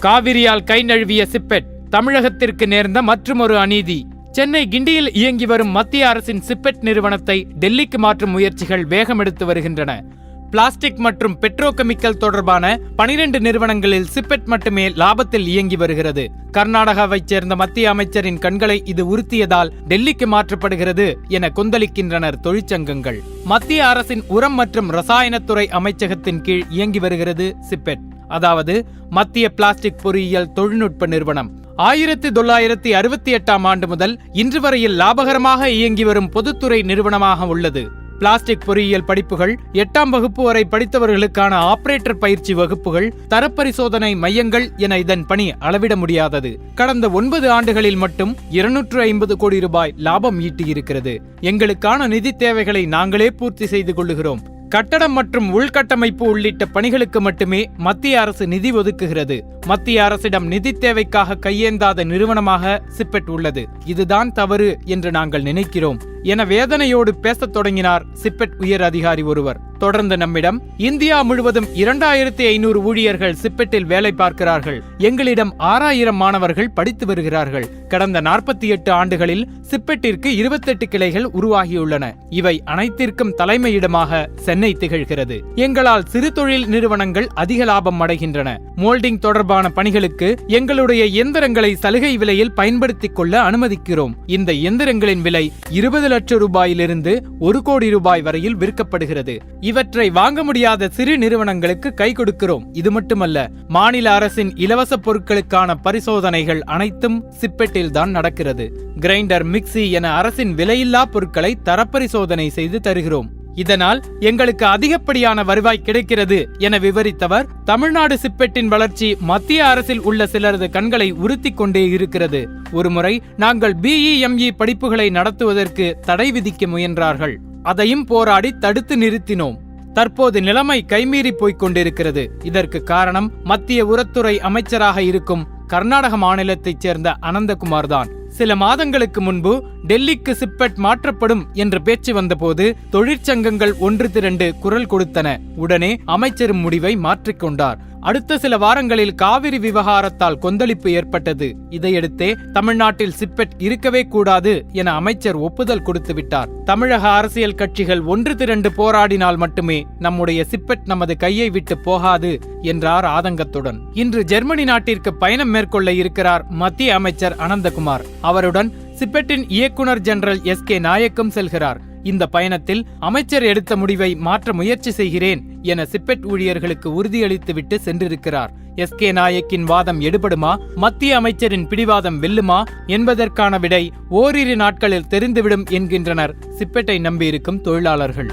காவிரியால் கை நழுவிய CIPET, தமிழகத்திற்கு நேர்ந்த மற்றுமொரு அநீதி. சென்னை கிண்டியில் இயங்கி வரும் மத்திய அரசின் சிப்பெட் நிறுவனத்தை டெல்லிக்கு மாற்றும் முயற்சிகள் வேகமெடுத்து வருகின்றன. பிளாஸ்டிக் மற்றும் பெட்ரோகெமிக்கல் தொடர்பான 12 நிறுவனங்களில் சிப்பெட் மட்டுமே லாபத்தில் இயங்கி வருகிறது. கர்நாடகாவைச் சேர்ந்த மத்திய அமைச்சரின் கண்களை இது உறுத்தியதால் டெல்லிக்கு மாற்றப்படுகிறது என கொந்தளிக்கின்றனர் தொழிற்சங்கங்கள். மத்திய அரசின் உரம் மற்றும் ரசாயனத்துறை அமைச்சகத்தின் கீழ் இயங்கி வருகிறது சிப்பெட், அதாவது மத்திய பிளாஸ்டிக் பொறியியல் தொழில்நுட்ப நிறுவனம். 1968ஆம் ஆண்டு முதல் இன்று வரையில் லாபகரமாக இயங்கி வரும் பொதுத்துறை நிறுவனமாக உள்ளது. பிளாஸ்டிக் பொறியியல் படிப்புகள், 8ஆம் வகுப்பு வரை படித்தவர்களுக்கான ஆபரேட்டர் பயிற்சி வகுப்புகள், தரப்பரிசோதனை மையங்கள் என இதன் பணி அளவிட முடியாதது. கடந்த 9 ஆண்டுகளில் மட்டும் 250 கோடி ரூபாய் லாபம் ஈட்டியிருக்கிறது. எங்களுக்கான நிதி தேவைகளை நாங்களே பூர்த்தி செய்து கொள்ளுகிறோம். கட்டடம் மற்றும் உள்கட்டமைப்பு உள்ளிட்ட பணிகளுக்கு மட்டுமே மத்திய அரசு நிதி ஒதுக்குகிறது. மத்திய அரசிடம் நிதி தேவைக்காக கையேந்தாத நிறுவனமாக சிப்பெட் உள்ளது. இதுதான் தவறு என்று நாங்கள் நினைக்கிறோம் என வேதனையோடு பேசத் தொடங்கினார் சிப்பெட் உயர் அதிகாரி ஒருவர். தொடர்ந்து நம்மிடம், இந்தியா முழுவதும் 2500 ஊழியர்கள் சிப்பெட்டில் வேலை பார்க்கிறார்கள். எங்களிடம் 6000 மாணவர்கள் படித்து வருகிறார்கள். கடந்த 48 ஆண்டுகளில் சிப்பெட்டிற்கு 28 கிளைகள் உருவாகியுள்ளன. இவை அனைத்திற்கும் தலைமையிடமாக சென்னை திகழ்கிறது. எங்களால் சிறு தொழில் நிறுவனங்கள் அதிக லாபம் அடைகின்றன. மோல்டிங் தொடர்பான பணிகளுக்கு எங்களுடைய இயந்திரங்களை சலுகை விலையில் பயன்படுத்திக் கொள்ள அனுமதிக்கிறோம். இந்த இயந்திரங்களின் விலை 20 லட்சம் ரூபாயிலிருந்து 1 கோடி ரூபாய் வரையில் விற்கப்படுகிறது. இவற்றை வாங்க முடியாத சிறு நிறுவனங்களுக்கு கை கொடுக்கிறோம். இது மட்டுமல்ல, மாநில அரசின் இலவச பொருட்களுக்கான பரிசோதனைகள் அனைத்தும் சிப்பெட்டில் தான் நடக்கிறது. கிரைண்டர், மிக்சி என அரசின் விலையில்லா பொருட்களை தரப்பரிசோதனை செய்து தருகிறோம். இதனால் எங்களுக்கு அதிகப்படியான வருவாய் கிடைக்கிறது என விவரித்தவர், தமிழ்நாடு சிப்பெட்டின் வளர்ச்சி மத்திய அரசில் உள்ள சிலரது கண்களை உறுத்திக் கொண்டே இருக்கிறது. ஒருமுறை நாங்கள் BE-ME படிப்புகளை நடத்துவதற்கு தடை விதிக்க முயன்றார்கள். அதையும் போராடி தடுத்து நிறுத்தினோம். தற்போது நிலைமை கைமீறி போய்க் கொண்டிருக்கிறது. இதற்கு காரணம் மத்திய உரத்துறை அமைச்சராக இருக்கும் கர்நாடக மாநிலத்தைச் சேர்ந்த அனந்தகுமார் தான். சில மாதங்களுக்கு முன்பு டெல்லிக்கு சிப்பெட் மாற்றப்படும் என்ற பேச்சு வந்தபோது தொழிற்சங்கங்கள் ஒன்று திரண்டு குரல் கொடுத்தன. உடனே அமைச்சரும் முடிவை மாற்றிக்கொண்டார். அடுத்த சில வாரங்களில் காவிரி விவகாரத்தால் கொந்தளிப்பு ஏற்பட்டது. இதையடுத்தே தமிழ்நாட்டில் சிப்பெட் இருக்கவே கூடாது என அமைச்சர் ஒப்புதல் கொடுத்து விட்டார். தமிழக அரசியல் கட்சிகள் ஒன்று திரண்டு போராடினால் மட்டுமே நம்முடைய சிப்பெட் நமது கையை விட்டு போகாது என்றார் ஆதங்கத்துடன். இன்று ஜெர்மனி நாட்டிற்கு பயணம் மேற்கொள்ள இருக்கிறார் மத்திய அமைச்சர் அனந்தகுமார். அவருடன் சிப்பெட்டின் இயக்குனர் ஜெனரல் SK நாயக்கும் செல்கிறார். இந்த பயணத்தில் அமைச்சர் எடுத்த முடிவை மாற்ற முயற்சி செய்கிறேன் என சிப்பெட் ஊழியர்களுக்கு உறுதியளித்துவிட்டு சென்றிருக்கிறார். SK நாயக்கின் வாதம் எடுபடுமா, மத்திய அமைச்சரின் பிடிவாதம் வெல்லுமா என்பதற்கான விடை ஓரிரு நாட்களில் தெரிந்துவிடும் என்கின்றனர் சிப்பெட்டை நம்பியிருக்கும் தொழிலாளர்கள்.